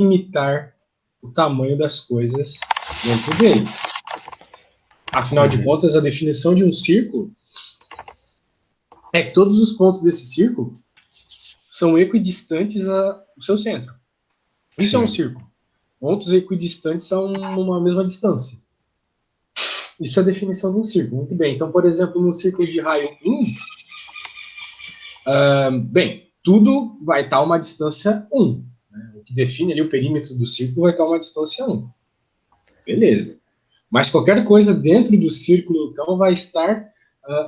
limitar o tamanho das coisas dentro dele. Afinal de contas, a definição de um círculo é que todos os pontos desse círculo são equidistantes ao seu centro. Isso é um círculo. Pontos equidistantes são uma mesma distância. Isso é a definição de um círculo. Muito bem. Então, por exemplo, no círculo de raio 1, tudo vai estar a uma distância 1. Né? O que define ali o perímetro do círculo vai estar a uma distância 1. Beleza. Mas qualquer coisa dentro do círculo, então, vai estar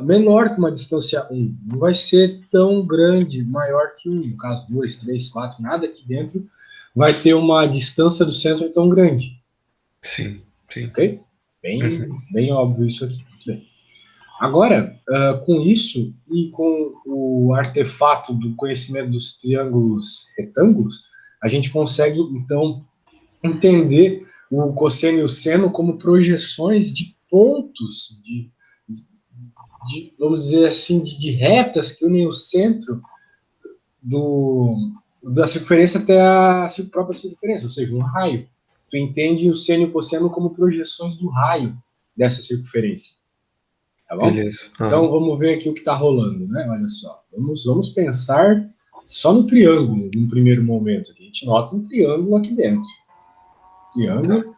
menor que uma distância 1. Não vai ser tão grande, maior que 1. No caso, 2, 3, 4, nada aqui dentro vai ter uma distância do centro tão grande. Sim, sim. Ok? Bem óbvio isso aqui. Muito bem. Agora, com isso e com o artefato do conhecimento dos triângulos retângulos, a gente consegue, então, entender o cosseno e o seno como projeções de pontos, vamos dizer assim, de retas que unem o centro da circunferência até a própria circunferência, ou seja, um raio. Tu entende o seno e o cosseno como projeções do raio dessa circunferência. Tá bom? Beleza. Então, vamos ver aqui o que está rolando, né? Olha só. Vamos pensar só no triângulo, num primeiro momento. Aqui. A gente nota um triângulo aqui dentro. Triângulo.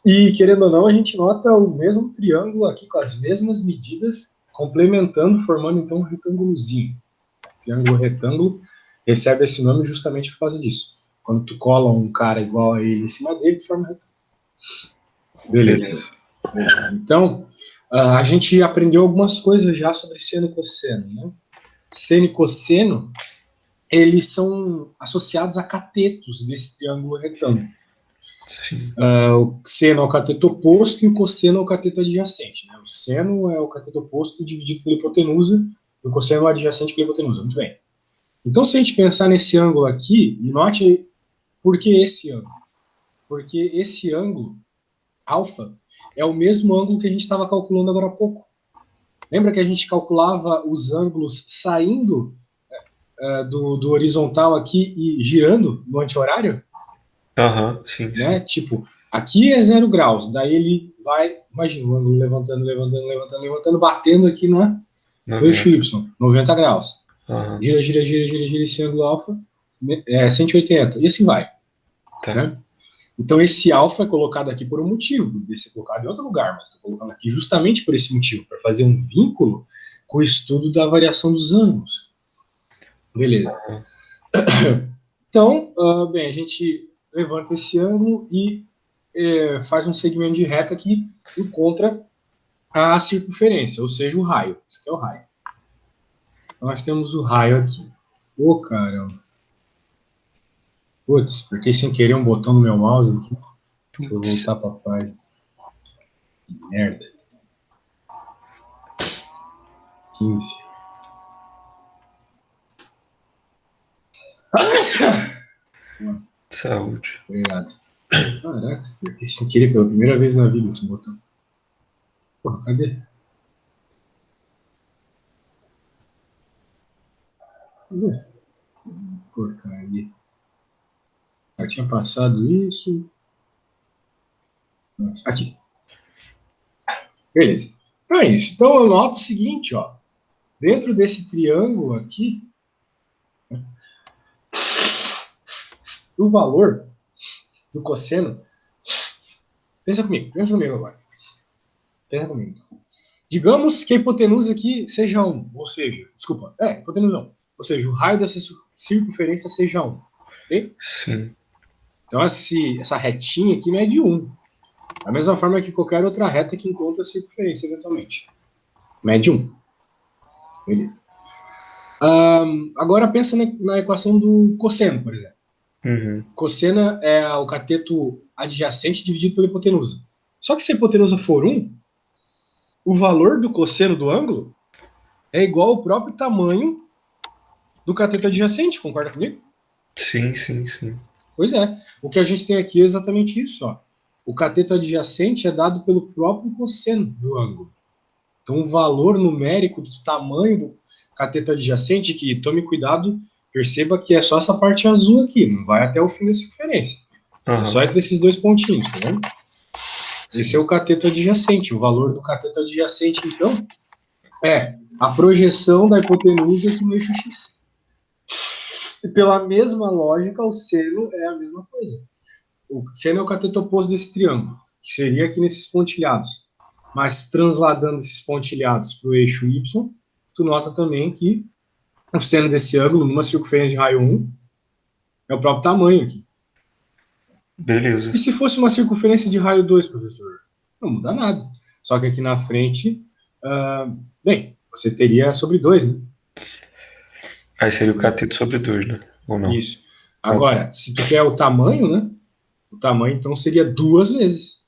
E, querendo ou não, a gente nota o mesmo triângulo aqui com as mesmas medidas, complementando, formando, então, um retângulozinho. Triângulo retângulo recebe esse nome justamente por causa disso. Quando tu cola um cara igual a ele em cima dele, tu forma um retângulo. Beleza. Então, a gente aprendeu algumas coisas já sobre seno e cosseno, né? Seno e cosseno, eles são associados a catetos desse triângulo retângulo. O seno é o cateto oposto e o cosseno é o cateto adjacente. Né? O seno é o cateto oposto dividido pela hipotenusa e o cosseno é o adjacente pela hipotenusa. Muito bem. Então, se a gente pensar nesse ângulo aqui, note por que esse ângulo. Porque esse ângulo, alfa, é o mesmo ângulo que a gente estava calculando agora há pouco. Lembra que a gente calculava os ângulos saindo do horizontal aqui e girando no anti-horário? Sim, Né? sim. Tipo, aqui é 0 graus, daí ele vai, imagina o ângulo levantando, batendo aqui no eixo Y, 90 graus. Gira esse ângulo alfa, 180, e assim vai. Tá. Né? Então esse alfa é colocado aqui por um motivo, poderia ser colocado em outro lugar, mas estou colocando aqui justamente por esse motivo, para fazer um vínculo com o estudo da variação dos ângulos. Beleza. Então, a gente levanta esse ângulo e faz um segmento de reta que encontra a circunferência, ou seja, o raio. Isso aqui é o raio. Então, nós temos o raio aqui. Ô, caramba. Putz, apertei sem querer um botão no meu mouse aqui. Deixa eu voltar para a página. Que merda. 15. Saúde. Obrigado. Caraca, apertei sem querer pela primeira vez na vida esse botão. Porra, cadê? Porcaria. Já tinha passado isso. Aqui. Beleza. Então é isso. Então eu noto o seguinte, ó. Dentro desse triângulo aqui, o valor do cosseno. Pensa comigo agora. Pensa comigo. Digamos que a hipotenusa aqui seja 1, ou seja, desculpa, hipotenusa 1. Ou seja, o raio dessa circunferência seja 1. Ok? Sim. Então essa retinha aqui mede 1. Da mesma forma que qualquer outra reta que encontra a circunferência, eventualmente. Mede 1. Beleza. Agora pensa na equação do cosseno, por exemplo. Cosseno é o cateto adjacente dividido pela hipotenusa. Só que se a hipotenusa for 1, o valor do cosseno do ângulo é igual ao próprio tamanho do cateto adjacente, concorda comigo? Sim. Pois é. O que a gente tem aqui é exatamente isso. Ó. O cateto adjacente é dado pelo próprio cosseno do ângulo. Então, o valor numérico do tamanho do cateto adjacente, que tome cuidado Perceba que é só essa parte azul aqui, não vai até o fim da circunferência. É só entre esses dois pontinhos, tá vendo? Esse é o cateto adjacente. O valor do cateto adjacente, então, é a projeção da hipotenusa aqui no eixo X. E pela mesma lógica, o seno é a mesma coisa. O seno é o cateto oposto desse triângulo, que seria aqui nesses pontilhados. Mas transladando esses pontilhados para o eixo Y, tu nota também que o seno desse ângulo, numa circunferência de raio 1, é o próprio tamanho aqui. Beleza. E se fosse uma circunferência de raio 2, professor? Não muda nada. Só que aqui na frente, bem, você teria sobre 2, né? Aí seria o cateto sobre 2, né? Ou não? Isso. Agora, se tu quer o tamanho, né? O tamanho, então, seria 2 vezes.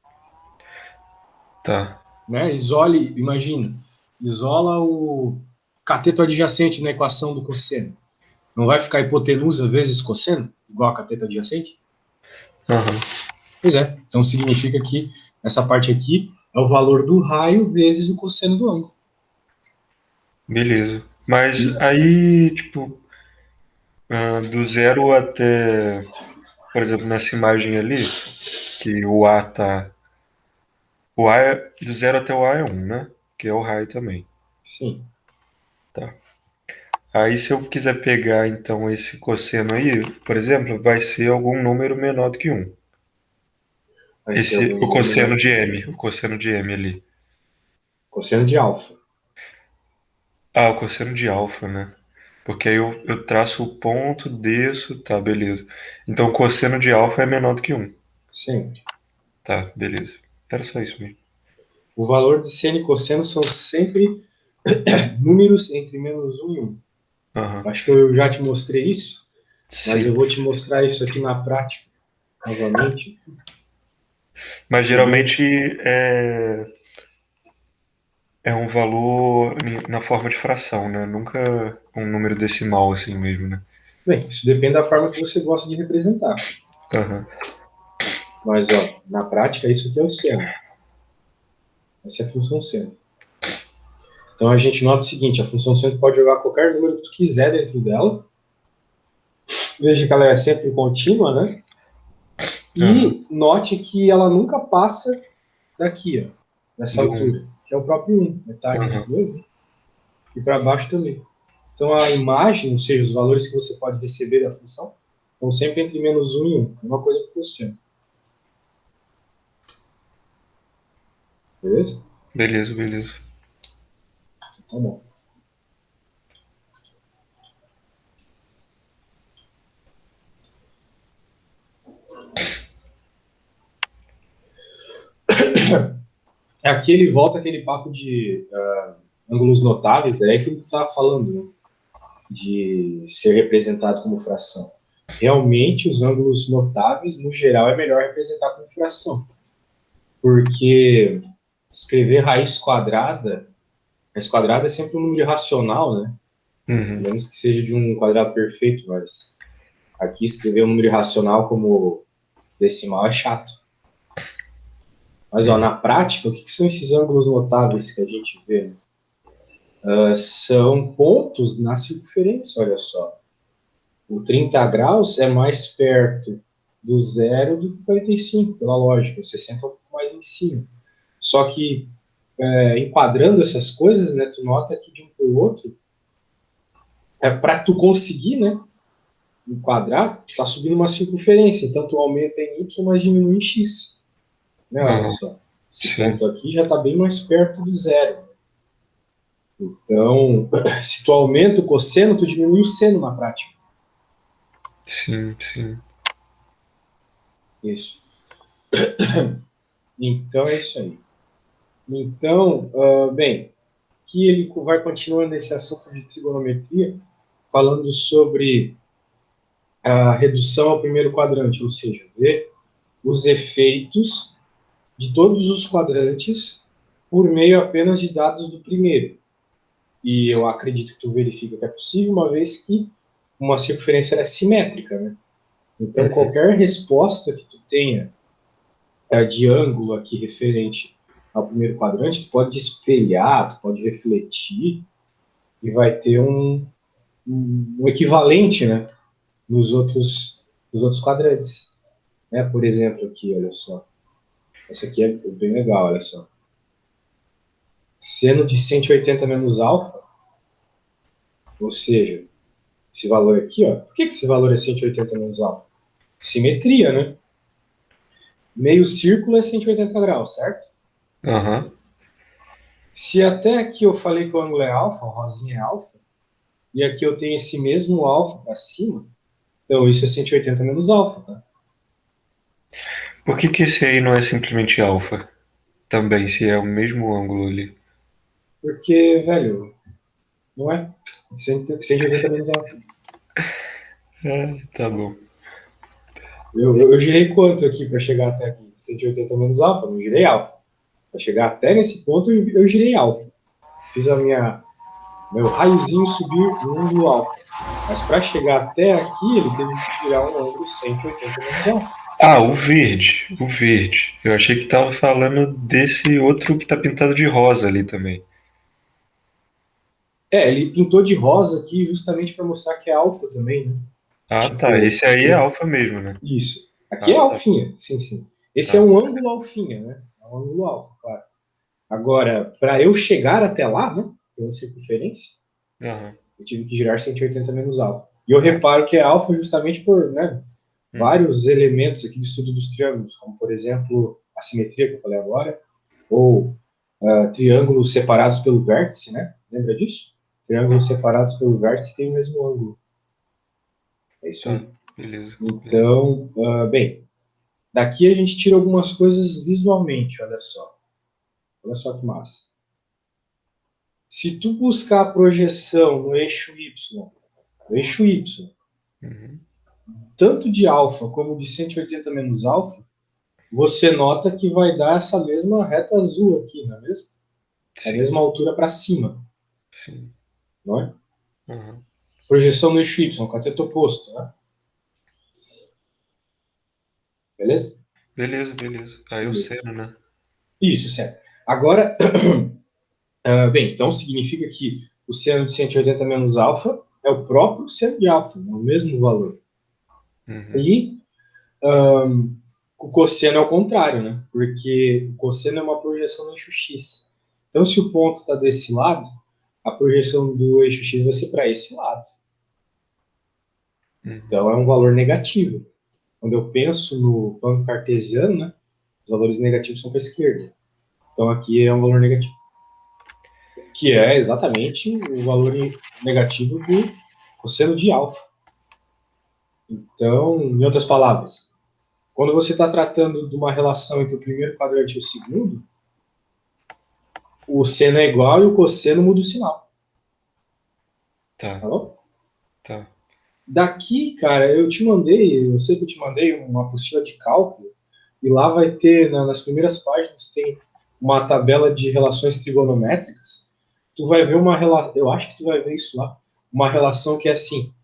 Tá. Né? Isole, imagina, isola o cateto adjacente na equação do cosseno. Não vai ficar hipotenusa vezes cosseno, igual a cateto adjacente? Pois é. Então significa que essa parte aqui é o valor do raio vezes o cosseno do ângulo. Beleza. Mas aí, tipo, do zero até, por exemplo, nessa imagem ali, que o A tá. O A é do zero até o A é 1, né? Que é o raio também. Sim. Tá. Aí se eu quiser pegar então esse cosseno aí, por exemplo, vai ser algum número menor do que 1. Vai ser algum O número cosseno menor. de M. O cosseno de M ali. Cosseno de alfa. Ah, o cosseno de alfa, né? Porque aí eu traço o ponto, desço, tá, beleza. Então o cosseno de alfa é menor do que 1. Sempre. Tá, beleza. Era só isso mesmo. O valor de seno e cosseno são sempre números entre menos 1 e 1. Acho que eu já te mostrei isso, mas eu vou te mostrar isso aqui na prática, novamente. Mas geralmente é um valor na forma de fração, né? Nunca um número decimal assim mesmo, né? Bem, isso depende da forma que você gosta de representar. Mas, ó, na prática, isso aqui é o seno. Essa é a função seno. Então, a gente nota o seguinte, a função seno pode jogar qualquer número que tu quiser dentro dela. Veja que ela é sempre contínua, né? E note que ela nunca passa daqui, ó, dessa altura, que é o próprio 1, metade de 2, né? E para baixo também. Então, a imagem, ou seja, os valores que você pode receber da função, estão sempre entre menos 1 e 1. É uma coisa com o seno. Beleza? Beleza, beleza. Tá bom. Aqui ele volta aquele papo de ângulos notáveis, daí é que ele estava falando, né? De ser representado como fração. Realmente, os ângulos notáveis, no geral, é melhor representar como fração. Porque escrever raiz quadrada é sempre um número racional, né? A menos que seja de um quadrado perfeito, mas aqui escrever um número irracional como decimal é chato. Mas, ó, na prática, o que são esses ângulos notáveis que a gente vê? São pontos na circunferência, olha só. O 30 graus é mais perto do zero do que 45, pela lógica. O 60 é um pouco mais em cima. Só que, enquadrando essas coisas, né, tu nota que de um para o outro, para tu conseguir, né, enquadrar, tu tá subindo uma circunferência. Então, tu aumenta em y, mas diminui em x. Né, olha só. Esse ponto aqui já está bem mais perto do zero. Então, se tu aumenta o cosseno, tu diminui o seno na prática. Sim, sim. Isso. Então, é isso aí. Então, bem, que ele vai continuando esse assunto de trigonometria, falando sobre a redução ao primeiro quadrante, ou seja, ver os efeitos de todos os quadrantes por meio apenas de dados do primeiro. E eu acredito que tu verifica que é possível, uma vez que uma circunferência é simétrica, né? Então, qualquer resposta que tu tenha de ângulo aqui referente ao primeiro quadrante, tu pode espelhar, tu pode refletir, e vai ter um equivalente, né, nos outros quadrantes. Né? Por exemplo, aqui, olha só. Essa aqui é bem legal, olha só. Seno de 180 menos alfa, ou seja, esse valor aqui, ó. Por que esse valor é 180 menos alfa? Simetria, né? Meio círculo é 180 graus, certo? Aham. Se até aqui eu falei que o ângulo é alfa, o rosinha é alfa, e aqui eu tenho esse mesmo alfa para cima, então isso é 180 menos alfa, tá? Por que esse aí não é simplesmente alfa? Também, se é o mesmo ângulo ali. Porque, velho, não é 180 menos alfa. Tá bom. Eu girei quanto aqui para chegar até aqui? 180 menos alfa? Não girei alfa. Para chegar até nesse ponto, eu girei alfa. Fiz meu raiozinho subir no ângulo alfa. Mas para chegar até aqui, ele teve que girar um ângulo 180 menos alfa. Ah, o verde. O verde. Eu achei que tava falando desse outro que tá pintado de rosa ali também. É, ele pintou de rosa aqui justamente para mostrar que é alfa também, né? Ah, tá. Tipo, Esse aí é alfa mesmo, né? isso. Aqui é Ah, tá. alfinha, sim, sim. Esse é Tá. um ângulo alfinha, né? É um ângulo alfa, claro. Agora, para eu chegar até lá, né, pela circunferência, Aham. eu tive que girar 180 menos alfa. E eu Ah, reparo que é alfa justamente por, né, uhum. vários elementos aqui do estudo dos triângulos, como, por exemplo, a simetria que eu falei agora, ou triângulos separados pelo vértice, né? Lembra disso? Triângulos Ah, separados pelo vértice têm o mesmo ângulo. É isso tá. aí. Beleza. Beleza. Então, bem, daqui a gente tira algumas coisas visualmente, olha só. Olha só que massa. Se tu buscar a projeção no eixo Y, Uhum. tanto de alfa como de 180 menos alfa, você nota que vai dar essa mesma reta azul aqui, não é mesmo? Essa Sim, mesma altura para cima, sim. não é? Uhum. Projeção no eixo Y, cateto oposto, né? Beleza? Beleza, beleza. Aí o Beleza. seno, né? Isso, certo. Agora, bem, então significa que o seno de 180 menos alfa é o próprio seno de alfa, é o mesmo valor. Uhum. E o cosseno é o contrário, né? Porque o cosseno é uma projeção no eixo X. Então, se o ponto está desse lado, a projeção do eixo X vai ser para esse lado. Uhum. Então, é um valor negativo. Quando eu penso no plano cartesiano, né, os valores negativos são para a esquerda. Então, aqui é um valor negativo, que é exatamente o valor negativo do cosseno de alfa. Então, em outras palavras, quando você está tratando de uma relação entre o primeiro quadrante e o segundo, o seno é igual e o cosseno muda o sinal. Tá, Tá bom? tá. Daqui, cara, eu sei que eu te mandei uma apostila de cálculo, e lá vai ter, nas primeiras páginas, tem uma tabela de relações trigonométricas. Tu vai ver uma relação, eu acho que tu vai ver isso lá, uma relação que é assim,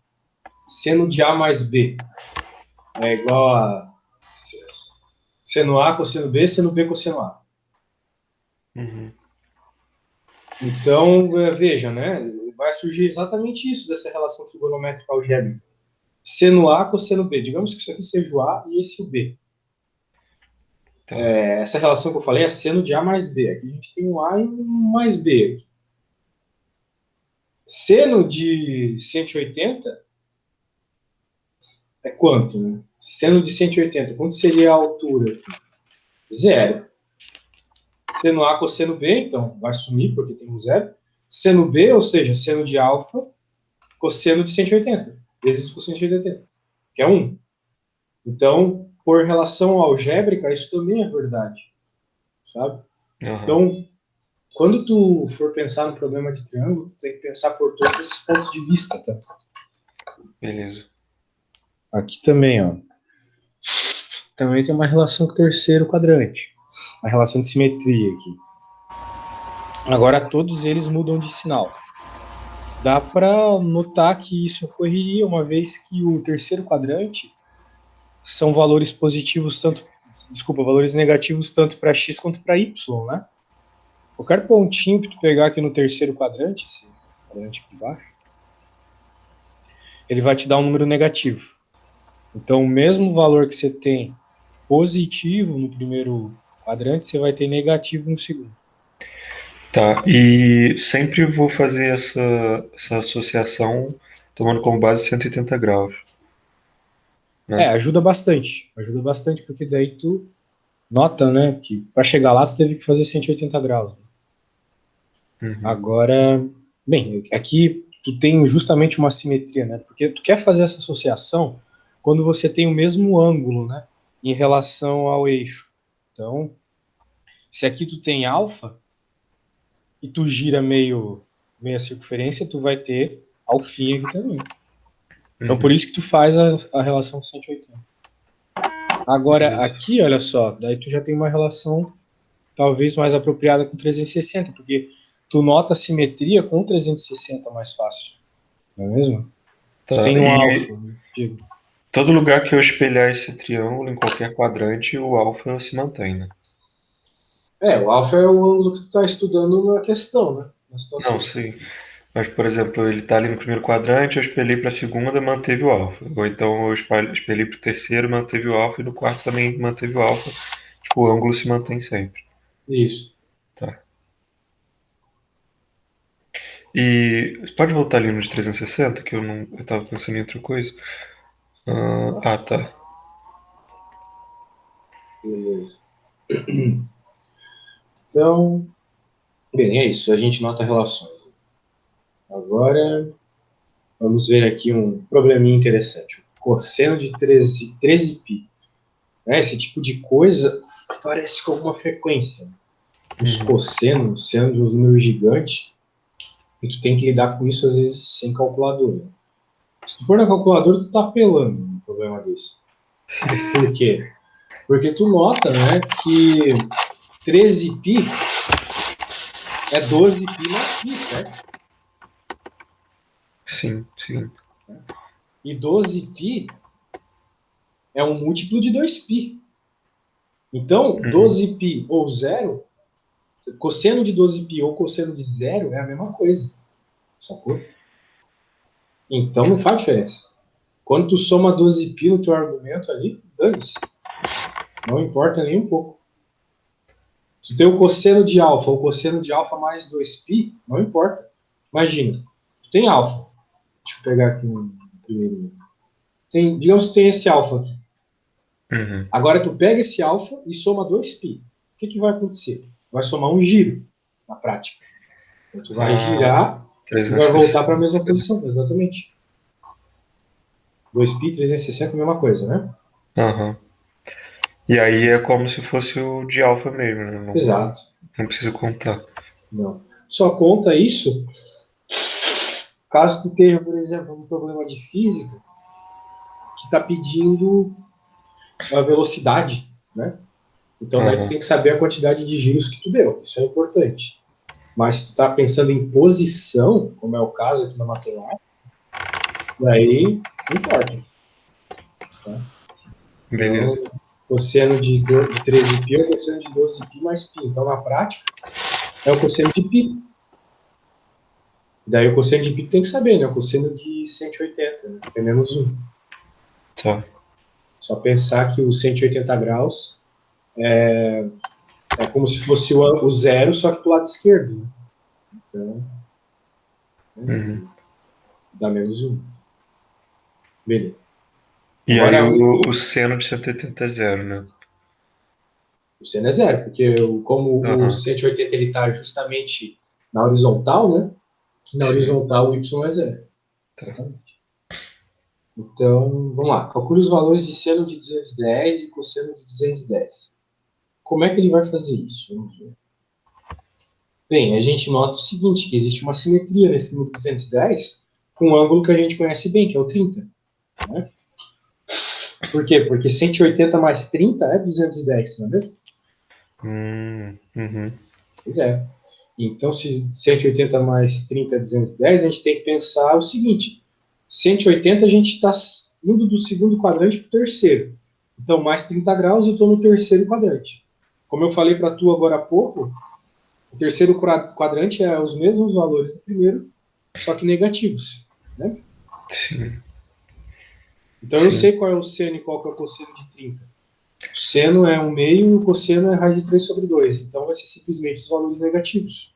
seno de A mais B é igual a seno A cosseno B, seno B cosseno A. Uhum. Então, veja, né, vai surgir exatamente isso dessa relação trigonométrica algébrica. Seno A cosseno B. Digamos que isso aqui seja o A e esse o B. Tá. Essa relação que eu falei é seno de A mais B. Aqui a gente tem um A e um mais B. Seno de 180 é quanto? Né? Seno de 180, quanto seria a altura aqui? Zero. Seno A cosseno B, então vai sumir porque tem um zero. Seno B, ou seja, seno de alfa, cosseno de 180, vezes cosseno de 180, que é 1. Então, por relação algébrica, isso também é verdade, sabe? Aham. Então, quando tu for pensar no problema de triângulo, tu tem que pensar por todos esses pontos de vista, tá? Beleza. Aqui também, ó. Também tem uma relação com o terceiro quadrante. Uma relação de simetria aqui. Agora, todos eles mudam de sinal. Dá para notar que isso ocorreria uma vez que o terceiro quadrante são valores positivos tanto, desculpa, valores negativos tanto para x quanto para y, né? Qualquer pontinho que tu pegar aqui no terceiro quadrante, esse quadrante aqui embaixo, ele vai te dar um número negativo. Então, o mesmo valor que você tem positivo no primeiro quadrante, você vai ter negativo no segundo. Tá, e sempre vou fazer essa associação tomando como base 180 graus. Né? Ajuda bastante. Ajuda bastante, porque daí tu nota, né, que para chegar lá tu teve que fazer 180 graus. Uhum. Agora, bem, aqui tu tem justamente uma simetria, né? Porque tu quer fazer essa associação quando você tem o mesmo ângulo, né, em relação ao eixo. Então, se aqui tu tem alfa e tu gira meia circunferência, tu vai ter alfinha aqui também. Então, por isso que tu faz a relação com 180. Agora, aqui, olha só, daí tu já tem uma relação talvez mais apropriada com 360, porque tu nota a simetria com 360 mais fácil, não é mesmo? Tu Tá, tem um e alfa, né? Digo. todo lugar que eu espelhar esse triângulo, em qualquer quadrante, o alfa se mantém, né? O alfa é o ângulo que tu está estudando na questão, né? Na Não, situação. sim. Mas, por exemplo, ele está ali no primeiro quadrante, eu espelhei para a segunda, manteve o alfa. Ou então eu espelhei para o terceiro, manteve o alfa, e no quarto também manteve o alfa. Tipo, o ângulo se mantém sempre. Isso. Tá. E pode voltar ali nos 360, que eu tava pensando em outra coisa. Tá. Beleza. Então, bem, é isso. A gente nota relações. Agora, vamos ver aqui um probleminha interessante. O cosseno de 13π. Né? Esse tipo de coisa aparece com alguma frequência. Os cossenos sendo um número gigante, e tu tem que lidar com isso às vezes sem calculadora. Se tu for na calculadora, tu tá apelando um problema desse. Por quê? Porque tu nota, né, que 13π é 12π mais π, certo? Sim, sim. E 12π é um múltiplo de 2π. Então, 12π ou zero, cosseno de 12π ou cosseno de zero é a mesma coisa. Sacou? Então não faz diferença. Quando tu soma 12π no teu argumento ali, dane-se. Não importa nem um pouco. Se tu tem o cosseno de alfa ou cosseno de alfa mais 2π, não importa. Imagina, tu tem alfa. Deixa eu pegar aqui um primeiro. Digamos que tu tem esse alfa aqui. Agora tu pega esse alfa e soma 2π. O que vai acontecer? Vai somar um giro na prática. Então tu vai girar e vai voltar para a mesma posição. Exatamente. 2π, 360, a mesma coisa, né? E aí é como se fosse o de alfa mesmo, né? Não, Exato. não precisa contar. Não. Só conta isso caso tu tenha, por exemplo, um problema de física que está pedindo a velocidade, né? Então daí tu tem que saber a quantidade de giros que tu deu. Isso é importante. Mas se tu está pensando em posição, como é o caso aqui na matemática, daí não importa. Tá? Então, cosseno de 13π é o cosseno de 12π mais π. Então, na prática, é o cosseno de π. Daí o cosseno de π tem que saber, né? O cosseno de 180, né? É menos 1. Tá. Só pensar que os 180 graus é como se fosse o zero, só que pro lado esquerdo. Né? Então, dá menos 1. Beleza. E agora, aí o seno de 180 é zero, né? O seno é zero, porque como o 180 ele está justamente na horizontal, né? Na horizontal o y é zero. Exatamente. Então, vamos lá. Calcule os valores de seno de 210 e cosseno de 210. Como é que ele vai fazer isso? Vamos ver. Bem, a gente nota o seguinte, que existe uma simetria nesse número 210 com um ângulo que a gente conhece bem, que é o 30. Né? Por quê? Porque 180 mais 30 é 210, não é mesmo? Pois é. Então, se 180 mais 30 é 210, a gente tem que pensar o seguinte: 180 a gente está indo do segundo quadrante para o terceiro. Então, mais 30 graus eu estou no terceiro quadrante. Como eu falei para tu agora há pouco, o terceiro quadrante é os mesmos valores do primeiro, só que negativos. Né? Sim. Então eu Sim. sei qual é o seno e qual que é o cosseno de 30. O seno é 1 meio e o cosseno é raiz de 3 sobre 2. Então vai ser simplesmente os valores negativos.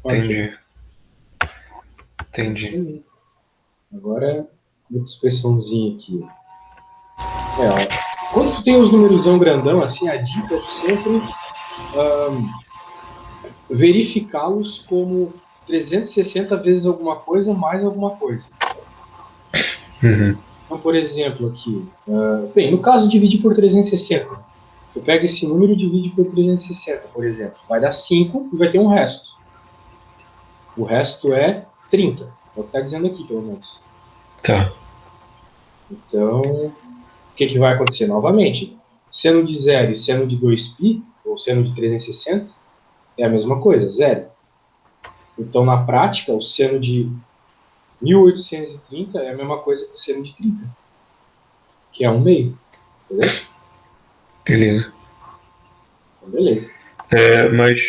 Ok. É isso Entendi. aí. Agora, outra expressãozinha aqui. Ó. Quando tu tem os numerosão grandão, assim, a dica é tu sempre verificá-los como 360 vezes alguma coisa mais alguma coisa. Uhum. Então, por exemplo, aqui. Bem, no caso, dividir por 360. Tu pega esse número e divide por 360, por exemplo. Vai dar 5 e vai ter um resto. O resto é 30. É o que está dizendo aqui, pelo menos. Tá. Então, o que vai acontecer? Novamente, seno de 0 e seno de 2π, ou seno de 360, é a mesma coisa, zero. Então, na prática, o seno de 1830 é a mesma coisa que o seno de 30, que é 1 meio. Beleza? Beleza. Então, beleza. Mas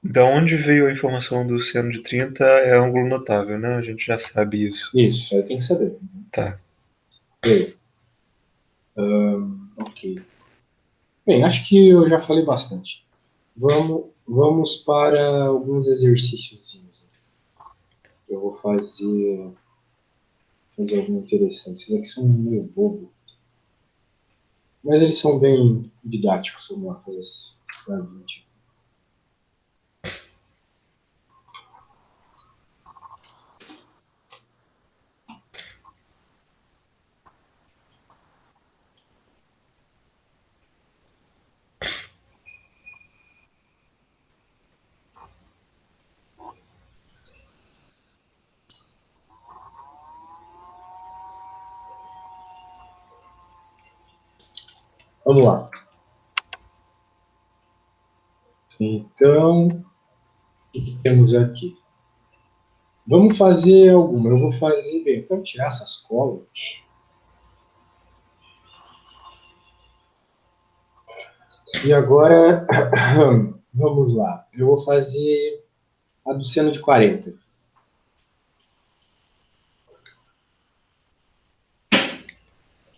da onde veio a informação do seno de 30 é ângulo notável, né? A gente já sabe isso. Isso, aí tem que saber. Tá. Beleza. Ok. Bem, acho que eu já falei bastante. Vamos para alguns exercíciozinhos. Eu vou fazer algum interessante. Esses aqui são meio bobo, mas eles são bem didáticos. Vamos lá fazer esse pra gente. Vamos lá. Então, o que temos aqui? Vamos fazer alguma. Eu vou fazer. Bem, eu quero tirar essas colas. E agora, vamos lá. Eu vou fazer a do seno de 40.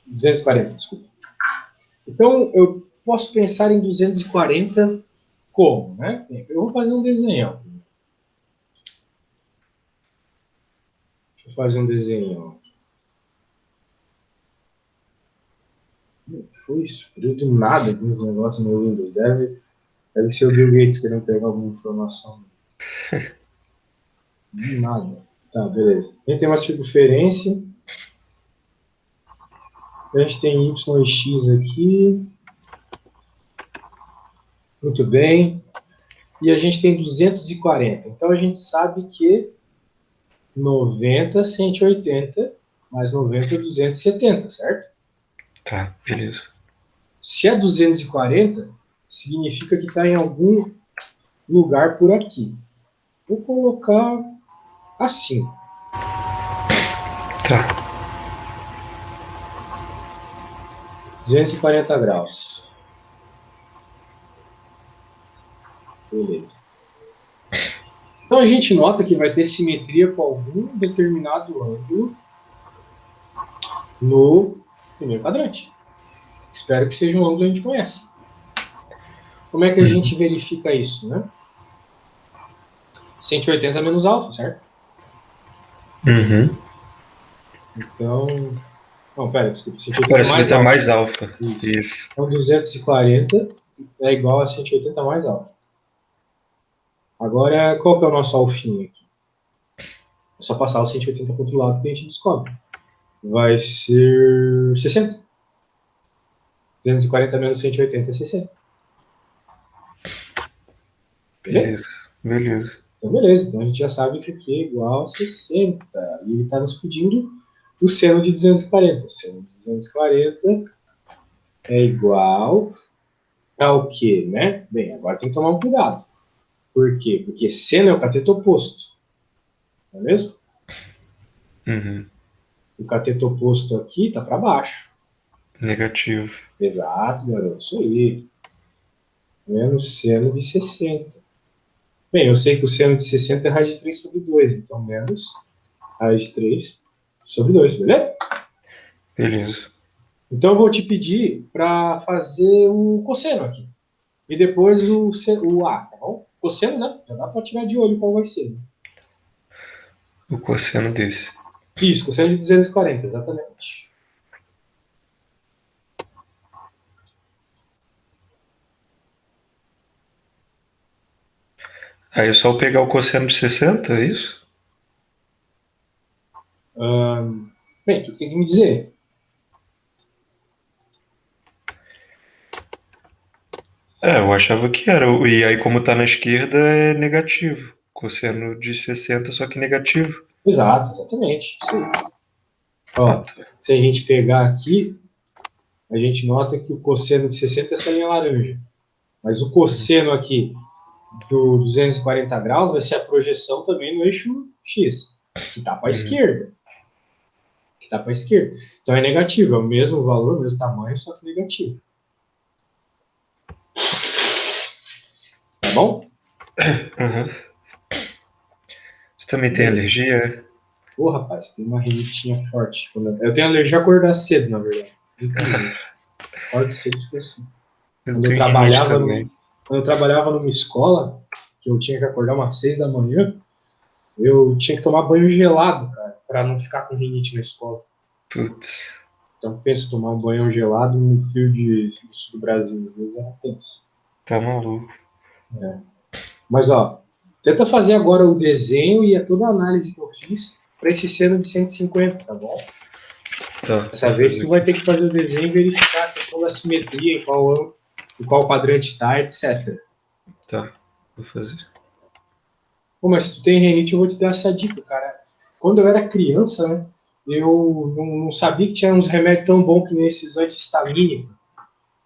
240, desculpa. Então, eu posso pensar em 240 como, né? Eu vou fazer um desenho. Deixa eu fazer um desenho. Foi isso? Do nada aqui nos negócios no Windows. Deve ser o Bill Gates querendo pegar alguma informação. Nada. Tá, beleza. A gente tem uma circunferência. A gente tem Y e X aqui. Muito bem. E a gente tem 240. Então a gente sabe que 90, 180, mais 90, 270, certo? Tá, beleza. Se é 240, significa que está em algum lugar por aqui. Vou colocar assim. Tá. 240 graus. Beleza. Então a gente nota que vai ter simetria com algum determinado ângulo no primeiro quadrante. Espero que seja um ângulo que a gente conhece. Como é que a gente verifica isso, né? 180 menos alfa, certo? Uhum. Então... Não, pera, desculpa. 180 Parece mais que tá alfa. mais alfa. Isso. Isso. Então 240 é igual a 180 mais alfa. Agora, qual que é o nosso alfinho aqui? É só passar o 180 para o outro lado que a gente descobre. Vai ser 60. 240 menos 180 é 60. Beleza? Beleza. Então, beleza. Então, a gente já sabe que aqui é igual a 60. E ele está nos pedindo o seno de 240. O seno de 240 é igual ao quê, né? Bem, agora tem que tomar um cuidado. Por quê? Porque seno é o cateto oposto. Não é mesmo? Uhum. O cateto oposto aqui está para baixo. Negativo. Exato, garoto. Isso aí. Menos seno de 60. Bem, eu sei que o seno de 60 é raiz de 3 sobre 2. Então, menos raiz de 3 sobre 2, beleza? Beleza. Então eu vou te pedir para fazer o cosseno aqui. E depois o A, tá bom? Cosseno, né? Já dá para tirar de olho qual vai ser. Né? O cosseno desse. Isso, cosseno de 240, exatamente. Aí é só eu pegar o cosseno de 60, é isso? Bem, tu tem que me dizer. Eu achava que era. E aí, como tá na esquerda, é negativo. Cosseno de 60, só que negativo. Exato, exatamente. Isso aí. Ah, Ó, tá. se a gente pegar aqui, a gente nota que o cosseno de 60 é essa linha laranja. Mas o cosseno aqui do 240 graus vai ser a projeção também no eixo X, que está para a Uhum. esquerda. Que está para a esquerda. Então é negativo, é o mesmo valor, o mesmo tamanho, só que negativo. Tá bom? Uhum. Você também tem Beleza. alergia? Ô, rapaz, tem uma rinitinha forte. Eu tenho alergia a acordar cedo, na verdade. Infelizmente. Acordo cedo por assim. Eu Quando eu tenho rinite trabalhava também. quando eu trabalhava numa escola, que eu tinha que acordar umas 6 da manhã, eu tinha que tomar banho gelado, cara, para não ficar com rinite na escola. Putz, Então, pensa, tomar um banho gelado no frio do sul do Brasil, às vezes era tenso. tá maluco. É. Mas, ó, tenta fazer agora o desenho e toda a análise que eu fiz para esse seno de 150, tá bom? Tá, Dessa vou vez fazer tu vai aqui. ter que fazer o desenho e verificar a questão da simetria, em qual quadrante está, etc. Tá, vou fazer. Pô, mas se tu tem renite, eu vou te dar essa dica, cara. Quando eu era criança, né, eu não sabia que tinha uns remédios tão bons que nem esses anti-histamínicos.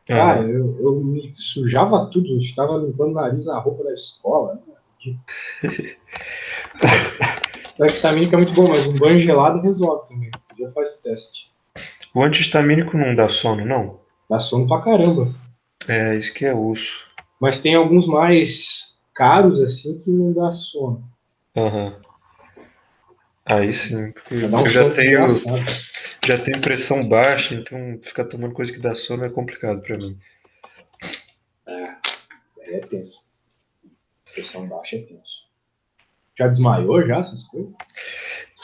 Cara, Aham. eu me sujava tudo, eu estava limpando o nariz na roupa da escola. Né? O anti-histamínico é muito bom, mas um banho gelado resolve também. Já faz o teste. O anti-histamínico não dá sono, não? Dá sono pra caramba. É, isso que é osso. Mas tem alguns mais caros, assim, que não dá sono. Aham. Aí sim, porque Vai dar um eu sono desgraçado. já tenho pressão baixa, então ficar tomando coisa que dá sono é complicado pra mim. Aí é tenso. Pressão baixa é tenso. Já desmaiou já essas coisas?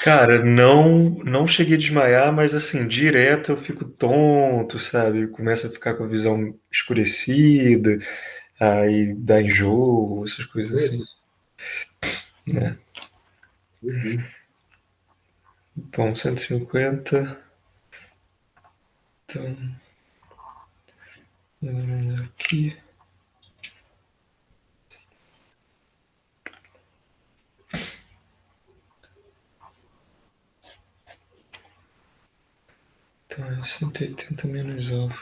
Cara, não cheguei a desmaiar, mas assim, direto eu fico tonto, sabe? Começo a ficar com a visão escurecida, aí dá enjoo, essas coisas assim, Putz, né? doideira. Bom, 150. Então, aqui. Então é 180 menos 9.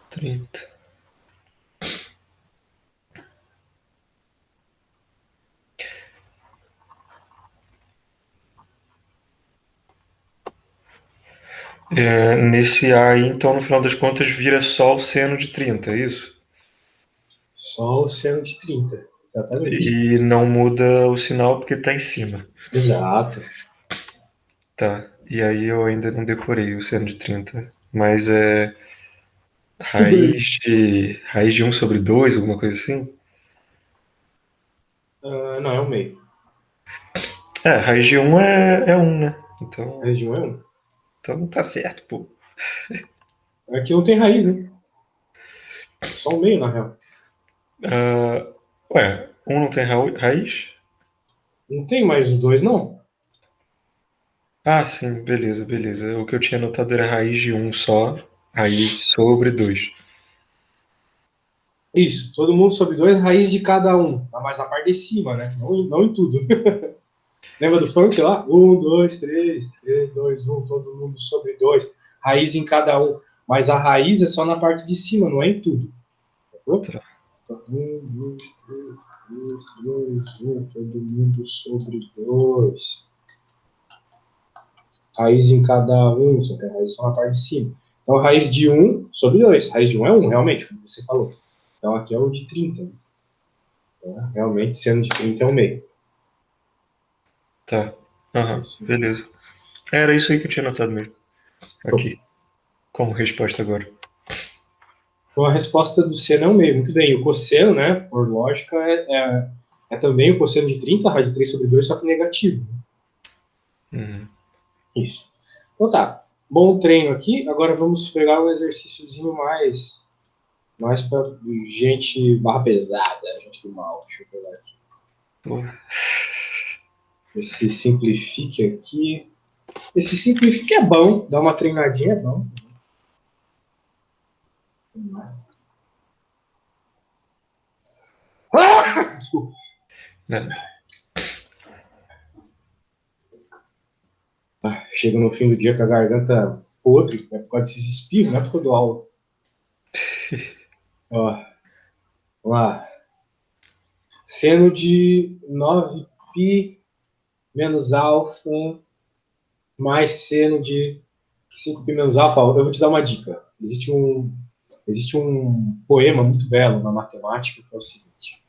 30. Nesse A aí, então, no final das contas, vira só o seno de 30, é isso? Só o seno de 30. Exatamente. E não muda o sinal porque tá em cima. Exato. Tá. E aí eu ainda não decorei o seno de 30. Mas é raiz de 1/2, alguma coisa assim? Não, é o meio. Raiz de 1 é 1, né? Então, Raiz de um é um. então tá certo, pô. Aqui não tem raiz, né? Só o meio, na real. Ah, ué, 1 não tem raiz? Não tem mais o dois, não. Ah, sim, beleza, beleza. O que eu tinha notado era raiz de 1 só, raiz sobre 2. Isso, todo mundo sobre dois, raiz de cada um. Mas na parte de cima, né? Não em tudo. Lembra do funk lá? Um, dois, três, dois, um, todo mundo sobre dois. Raiz em cada um. Mas a raiz é só na parte de cima, não é em tudo. Entendeu? Tá. 1, 2, 3, 2, 1, todo mundo sobre 2. Raiz em cada um, só que a raiz só na parte de cima. Então, raiz de 1 sobre 2. Raiz de 1 é 1, realmente, como você falou. Então, aqui é o de 30. Então, realmente, seno de 30 é o meio. Tá. Beleza. Era isso aí que eu tinha notado mesmo. Aqui. Como resposta agora. Então, a resposta do seno é o meio. Muito bem. O cosseno, né, por lógica, é também o cosseno de 30, raiz de 3 sobre 2, só que negativo. Isso. Então tá. Bom treino aqui. Agora vamos pegar um exercíciozinho mais para gente barra pesada, gente do mal. Deixa eu pegar aqui. Esse simplifique aqui. Esse simplifique é bom. Dá uma treinadinha é bom. Desculpa. Chega no fim do dia com a garganta podre, é por causa desses espirros, não é porque eu dou aula. Ó, vamos lá. Seno de 9π menos alfa mais seno de 5π menos alfa. Eu vou te dar uma dica. Existe um poema muito belo na matemática que é o seguinte: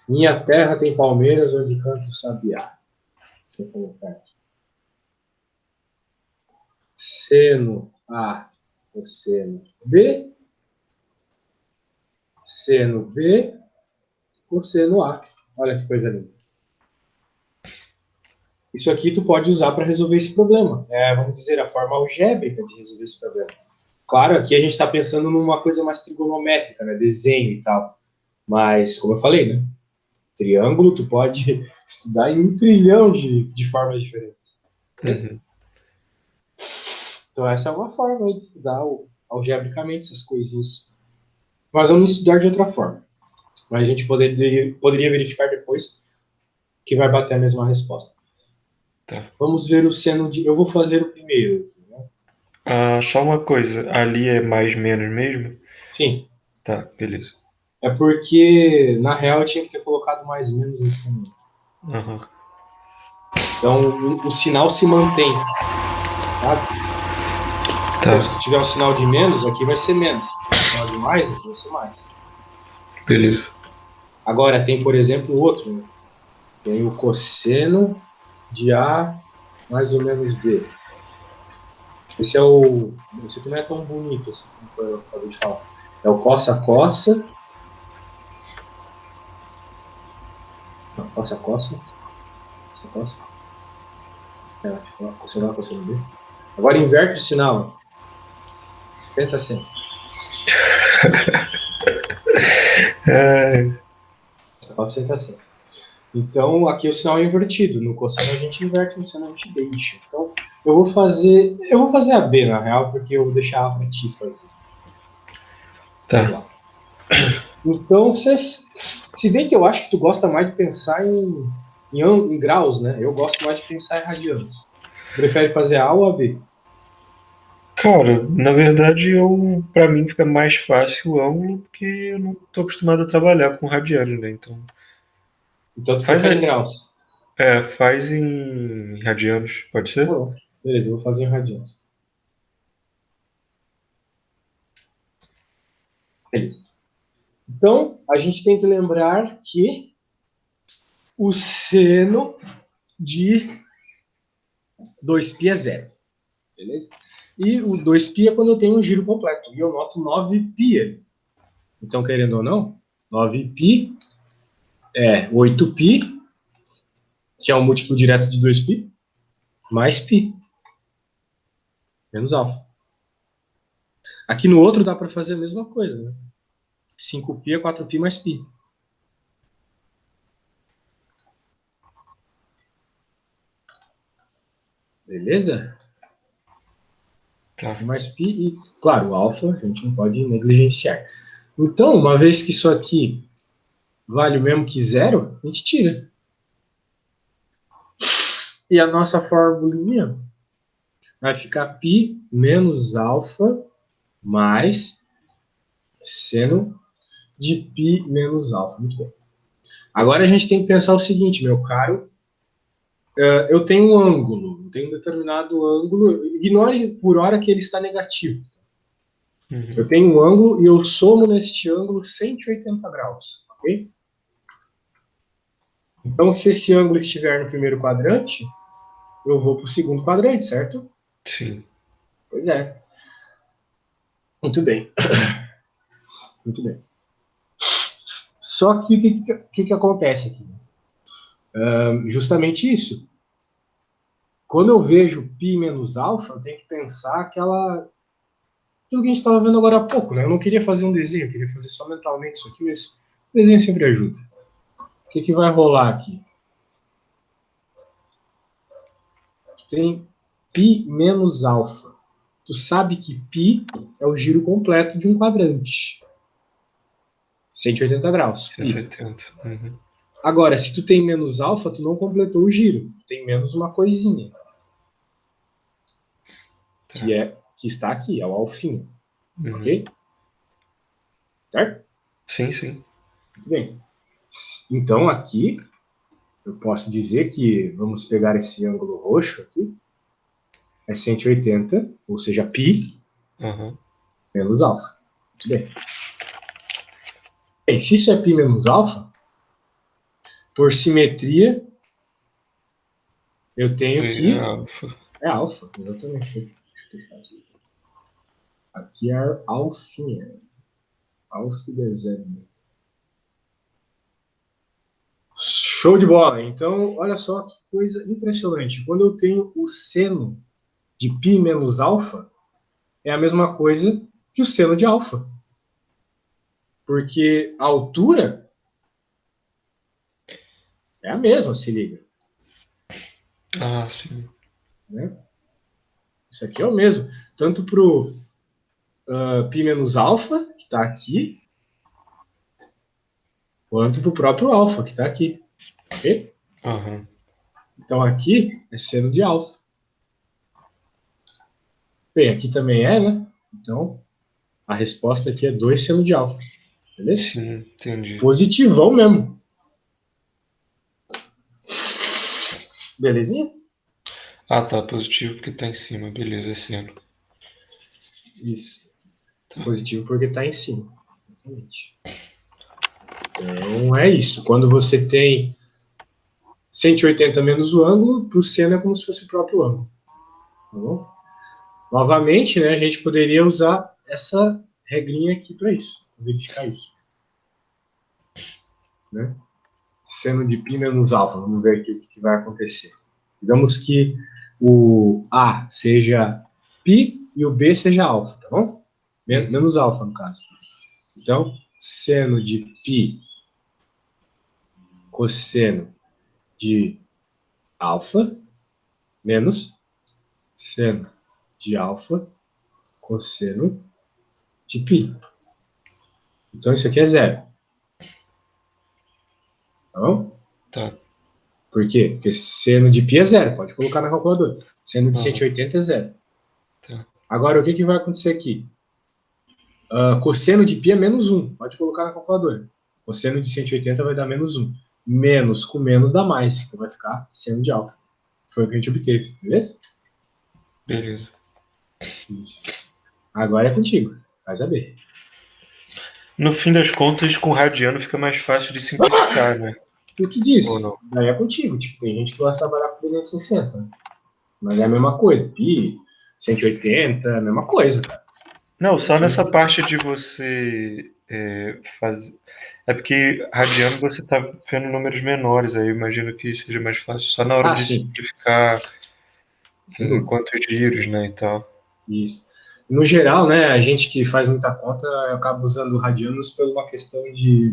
minha terra tem palmeiras onde canta o sabiá. Deixa eu colocar aqui. Seno A cosseno B, seno B cosseno A. Olha que coisa linda. Isso aqui tu pode usar para resolver esse problema. Vamos dizer, a forma algébrica de resolver esse problema. Claro, aqui a gente está pensando numa coisa mais trigonométrica, né? Desenho e tal. Mas, como eu falei, né? Triângulo tu pode estudar em 1 trilhão de formas diferentes. Então essa é uma forma de estudar algebricamente essas coisinhas. Mas vamos estudar de outra forma. Mas a gente poderia verificar depois que vai bater a mesma resposta. Tá. Vamos ver o seno de... Eu vou fazer o primeiro. Né? Só uma coisa. Ali é mais menos mesmo? Sim. Tá, beleza. É porque, na real, eu tinha que ter colocado mais menos aqui também. Então, o sinal se mantém. Sabe? Tá. Então, se tiver um sinal de menos, aqui vai ser menos. Se tiver um sinal de mais, aqui vai ser mais. Beleza. Agora, tem, por exemplo, o outro. Né? Tem o cosseno de A mais ou menos B. Esse aqui não é tão bonito assim, como eu acabei de falar. É o cossa-cossa. Cossa-cossa. Cossa-cossa. Cosseno A, cosseno B. Agora inverte o sinal. Tenta assim. Pode ser assim. Então, aqui o sinal é invertido. No cosseno a gente inverte, no seno a gente deixa. Então, eu vou fazer a B, na real, porque eu vou deixar A para ti fazer. Tá. Então, se bem que eu acho que tu gosta mais de pensar em graus, né? Eu gosto mais de pensar em radianos. Prefere fazer A ou a B? Cara, na verdade, pra mim fica mais fácil o ângulo, porque eu não tô acostumado a trabalhar com radianos, né? Então tu prefere em graus? Faz em radianos, pode ser? Bom, beleza, eu vou fazer em radianos. Beleza. Então, a gente tem que lembrar que o seno de 2π é zero. Beleza? E o 2π é quando eu tenho um giro completo. E eu noto 9π ali. Então, querendo ou não, 9π é 8π, que é um múltiplo direto de 2π, mais π, menos alfa. Aqui no outro dá para fazer a mesma coisa. Né? 5π é 4π mais π. Beleza? Tá. Mais π e, claro, o alfa a gente não pode negligenciar. Então, uma vez que isso aqui vale o mesmo que zero, a gente tira. E a nossa formulinha vai ficar π menos alfa mais seno de π menos alfa. Muito bem. Agora a gente tem que pensar o seguinte, meu caro. Eu tenho um ângulo, tenho um determinado ângulo. Ignore por hora que ele está negativo. Eu tenho um ângulo e eu somo neste ângulo 180 graus, ok? Então, se esse ângulo estiver no primeiro quadrante, eu vou para o segundo quadrante, certo? Sim. Pois é. Muito bem. Muito bem. Só que o que acontece aqui? Justamente isso. Quando eu vejo π menos alfa, eu tenho que pensar aquilo que a gente estava vendo agora há pouco, né? Eu não queria fazer um desenho, eu queria fazer só mentalmente isso aqui, mas o desenho sempre ajuda. O que vai rolar aqui? Tem π menos alfa. Tu sabe que π é o giro completo de um quadrante. 180 graus. Π. 180. Uhum. Agora, se tu tem menos alfa, tu não completou o giro. Tu tem menos uma coisinha. Que está aqui, é o alfinho. Ok? Certo? Sim, sim. Muito bem. Então, aqui, eu posso dizer que, vamos pegar esse ângulo roxo aqui, é 180, ou seja, π menos alfa. Muito bem. Bem, se isso é π menos alfa, por simetria, eu tenho que... É alfa, exatamente. Aqui é alfinha. Alfa dezembro. Show de bola! Então, olha só que coisa impressionante. Quando eu tenho o seno de π menos alfa, é a mesma coisa que o seno de alfa. Porque a altura é a mesma, se liga. Ah, sim. Né? Isso aqui é o mesmo. Tanto para o π menos alfa, que está aqui, quanto para o próprio alfa, que está aqui. Ok? Então aqui é seno de alfa. Bem, aqui também é, né? Então a resposta aqui é 2 seno de alfa. Beleza? Sim, entendi. Positivão mesmo. Belezinha? Ah, tá. Positivo porque tá em cima. Beleza, é seno. Isso. Tá. Positivo porque está em cima. Exatamente. Então é isso. Quando você tem 180 menos o ângulo, para o seno é como se fosse o próprio ângulo. Tá bom? Novamente, né, a gente poderia usar essa regrinha aqui para isso, para verificar isso. Né? Seno de π menos alfa, vamos ver aqui o que vai acontecer. Digamos que o A seja π e o B seja alfa, tá bom? Menos alfa, no caso. Então, seno de π cosseno de alfa menos seno de alfa cosseno de π. Então, isso aqui é zero. Tá bom? Tá. Por quê? Porque seno de π é zero, pode colocar na calculadora. Seno de 180 é zero. Tá. Agora, o que vai acontecer aqui? Cosseno de π é menos 1, pode colocar na calculadora. Cosseno de 180 vai dar menos 1. Menos com menos dá mais, então vai ficar seno de alfa. Foi o que a gente obteve, beleza? Beleza. Isso. Agora é contigo, faz a B. No fim das contas, com radiano fica mais fácil de simplificar, né? O que Ou disse? não? Daí é contigo. Tipo, tem gente que gosta de trabalhar com 360, né? Mas é a mesma coisa. Pi, 180, é a mesma coisa, cara. Não, só nessa parte de você fazer. É porque radiano você tá vendo números menores, aí eu imagino que seja mais fácil só na hora de Sim. simplificar quantos giros, né, e tal. Isso. No geral, né, a gente que faz muita conta acaba usando radianos por uma questão de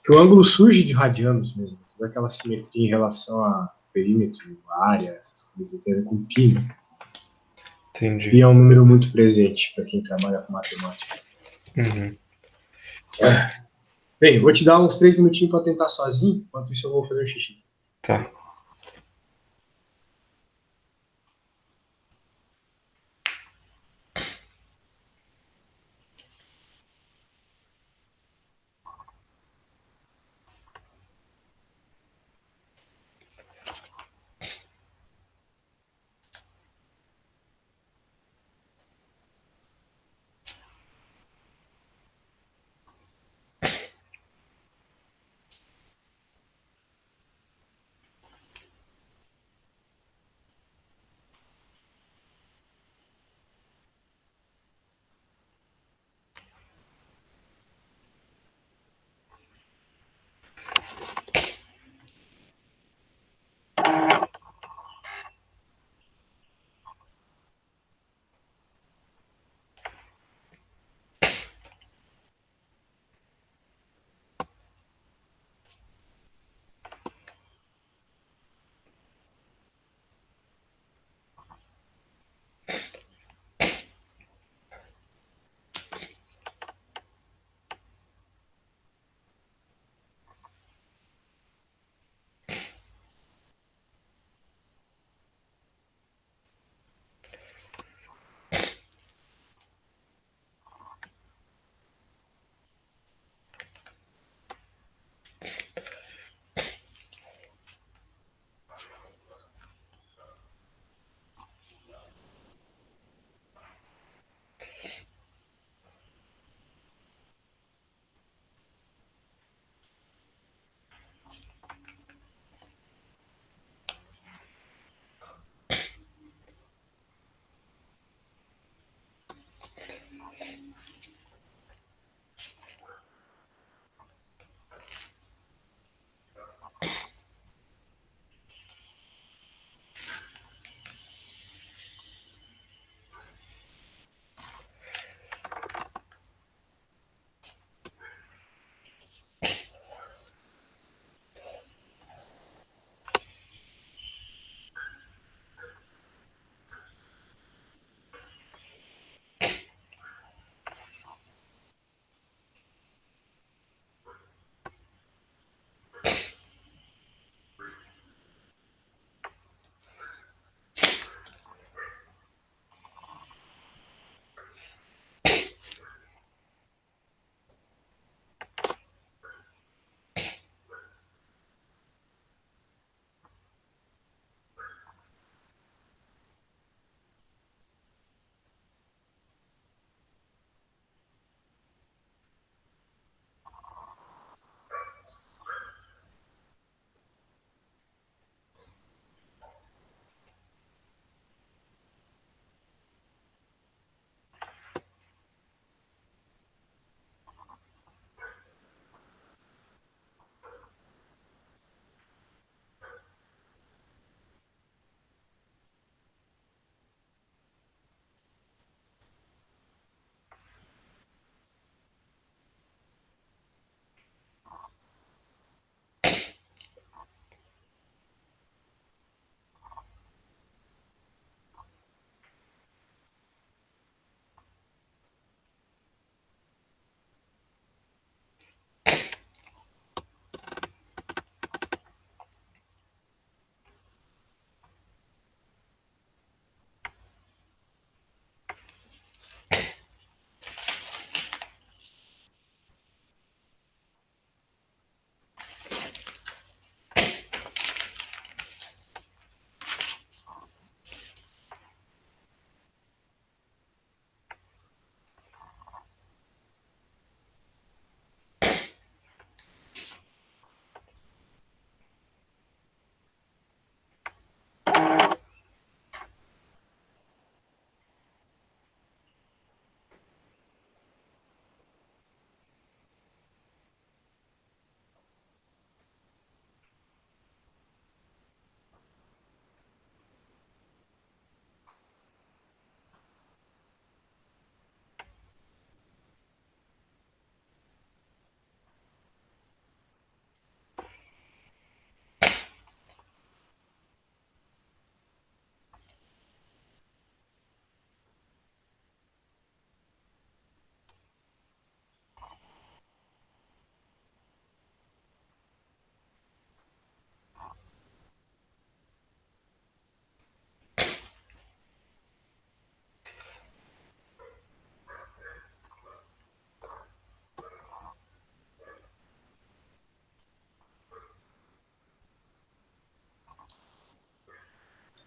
que o ângulo surge de radianos mesmo, toda aquela simetria em relação a perímetro, área, essas coisas tem a ver com π, né? Entendi. Π é um número muito presente para quem trabalha com matemática. Bem, vou te dar uns 3 minutinhos para tentar sozinho, enquanto isso eu vou fazer um xixi. Tá.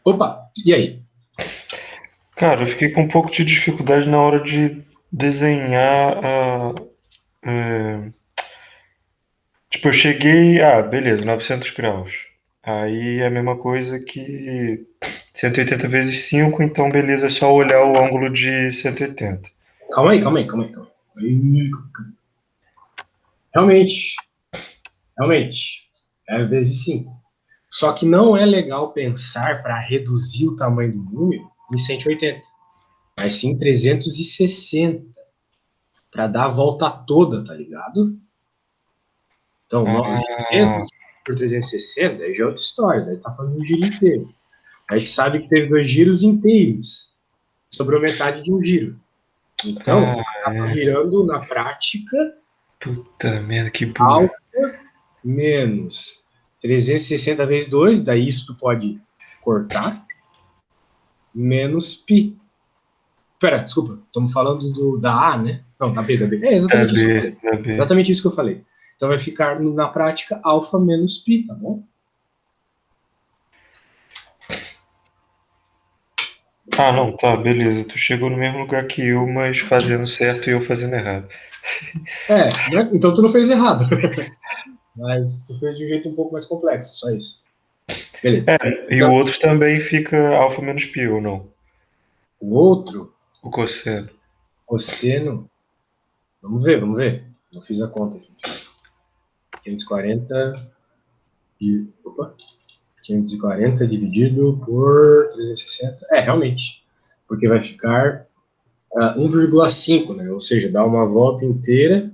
Opa, e aí? Cara, eu fiquei com um pouco de dificuldade na hora de desenhar tipo, eu cheguei. Ah, beleza, 900 graus. Aí é a mesma coisa que 180 vezes 5, então beleza, é só olhar o ângulo de 180. Calma aí, calma aí, calma aí, calma aí. Realmente, realmente, é vezes 5. Só que não é legal pensar para reduzir o tamanho do número em 180, mas sim 360, para dar a volta toda, tá ligado? Então, Ah, 900 por 360, daí já é outra história, daí tá fazendo um giro inteiro. A gente sabe que teve 2 giros inteiros, sobrou metade de um giro. Então, ah, acaba virando, na prática, puta merda, que burro. alfa menos 360 vezes 2, daí isso tu pode cortar, menos pi. Pera, desculpa, estamos falando da A, né? Não, da B, da B. É Da exatamente isso que eu B, falei. da B. Exatamente isso que eu falei. Então vai ficar, na prática, alfa menos pi, tá bom? Ah, não, tá, beleza. Tu chegou no mesmo lugar que eu, mas fazendo certo e eu fazendo errado. Né? Então tu não fez errado. Mas tu fez de um jeito um pouco mais complexo, só isso. Beleza. E o Então, outro também fica alfa menos pi, ou não? o outro, O cosseno. cosseno, vamos ver, vamos ver. Eu fiz a conta aqui. 540 e. Opa! 540 dividido por 360. Realmente. Porque vai ficar 1,5, né? Ou seja, dá uma volta inteira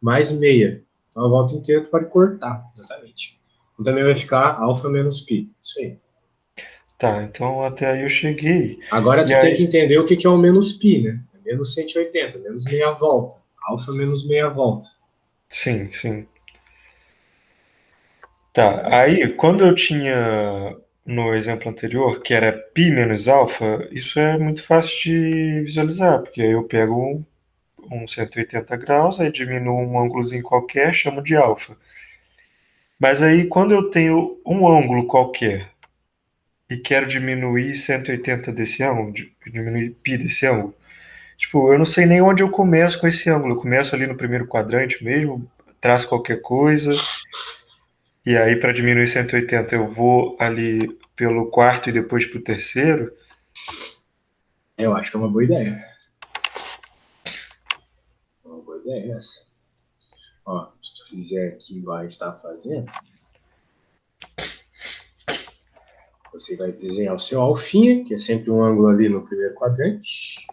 mais meia. Então, a volta inteira tu pode cortar, exatamente. Então também vai ficar alfa menos pi. Isso aí. Tá, então até aí eu cheguei. Agora E tu tem aí, que entender o que é o menos pi, né? É menos 180, menos meia volta. Alfa menos meia volta. sim, sim. Né? Tá, aí quando eu tinha no exemplo anterior, que era π menos alfa, isso é muito fácil de visualizar, porque aí eu pego um 180 graus, aí diminuo um ângulozinho qualquer, chamo de alfa. Mas aí quando eu tenho um ângulo qualquer e quero diminuir 180 desse ângulo, diminuir π desse ângulo, tipo, eu não sei nem onde eu começo com esse ângulo. Eu começo ali no primeiro quadrante mesmo, traço qualquer coisa. E aí, para diminuir 180, eu vou ali pelo quarto e depois para o terceiro. Eu acho que é uma boa ideia. Uma boa ideia essa. Ó, se tu fizer aqui igual a gente está fazendo, você vai desenhar o seu alfinha, que é sempre um ângulo ali no primeiro quadrante.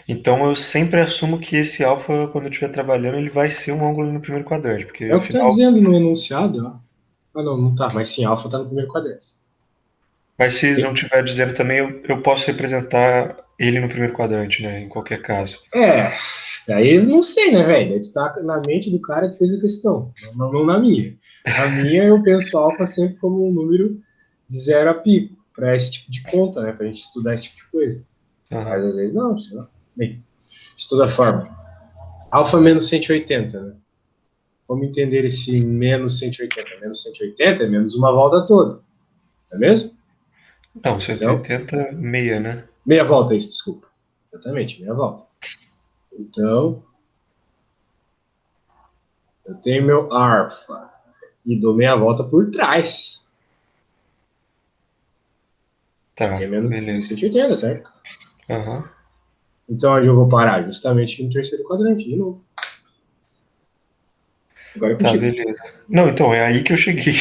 Então, eu sempre assumo que esse alfa, quando eu estiver trabalhando, ele vai ser um ângulo no primeiro quadrante, porque É o que está afinal. dizendo no enunciado, ó. Ah, não, não tá. Mas sim, alfa está no primeiro quadrante. Mas se não Tem... estiver dizendo também, eu posso representar ele no primeiro quadrante, né? Em qualquer caso. É, daí eu não sei, né, velho? Daí tu tá na mente do cara que fez a questão, não na minha. Na minha, eu penso alfa sempre como um número de 0 a pi, para esse tipo de conta, né? Pra gente estudar esse tipo de coisa. Mas Aham. às vezes não, sei lá. Bem, de toda forma, alfa menos 180, né? Como entender esse menos 180? Menos 180 é menos uma volta toda, não é mesmo? Não, Então, 180, meia, né? meia volta é isso, desculpa. Exatamente, meia volta. Então, eu tenho meu alfa e dou meia volta por trás, que é Tá, menos beleza. 180, certo? Aham. Então, onde eu vou parar? Justamente no terceiro quadrante, de novo. Agora é Tá, contigo. beleza. Não, então, é aí que eu cheguei.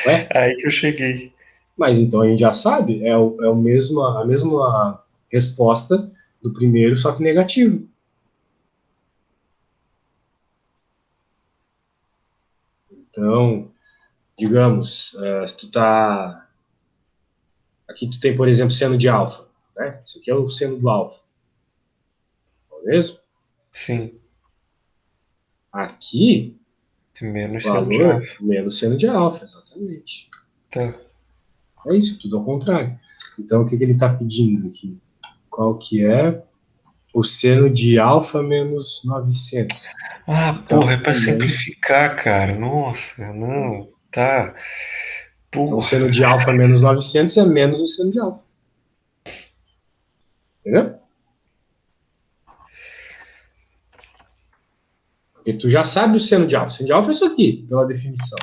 Ué? É aí que eu cheguei. Mas então a gente já sabe, é o mesmo, a mesma resposta do primeiro, só que negativo. Então, digamos, se tu tá. Aqui tu tem, por exemplo, seno de alfa. Né? Isso aqui é o seno do alfa, não é mesmo? Sim, Aqui, o menos seno de valor alfa. menos seno de alfa, exatamente. Tá. É isso, tudo ao contrário. Então, o que ele está pedindo aqui? Qual que é o seno de alfa menos 900? Ah, Então, porra, é pra também, simplificar, cara. Nossa, não. Tá. Então, o seno de alfa menos 900 é menos o seno de alfa. Entendeu? Porque tu já sabe o seno de alfa. O seno de alfa é isso aqui, pela definição.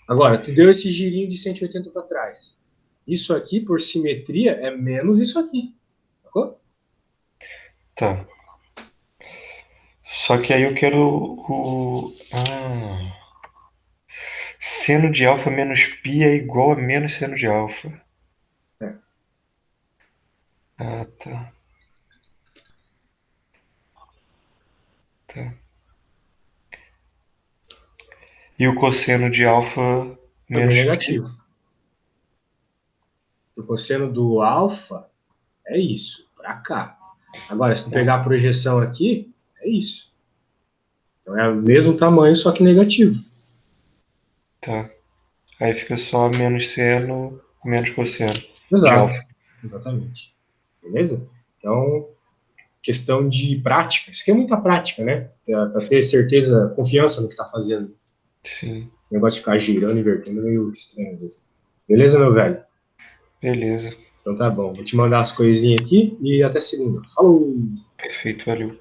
Agora, tu deu esse girinho de 180 para trás. Isso aqui, por simetria, é menos isso aqui. Sacou? Tá. Só que aí eu quero seno de alfa menos π é igual a menos seno de alfa. É. Ah, tá. Tá. E o cosseno de alfa Também menos π? negativo. O cosseno do alfa é isso, para cá. Agora, se tu pegar a projeção aqui, é isso. Então é o mesmo tamanho, só que negativo. Tá. Aí fica só menos seno, menos cosseno de Exato. alfa. Exatamente. Beleza? Então, questão de prática. Isso aqui é muita prática, né? Para ter certeza, confiança no que está fazendo. Sim. O negócio de ficar girando, invertendo é meio estranho mesmo. Beleza, meu velho? Beleza. Então tá bom. Vou te mandar as coisinhas aqui e até segunda. Falou! Perfeito, valeu.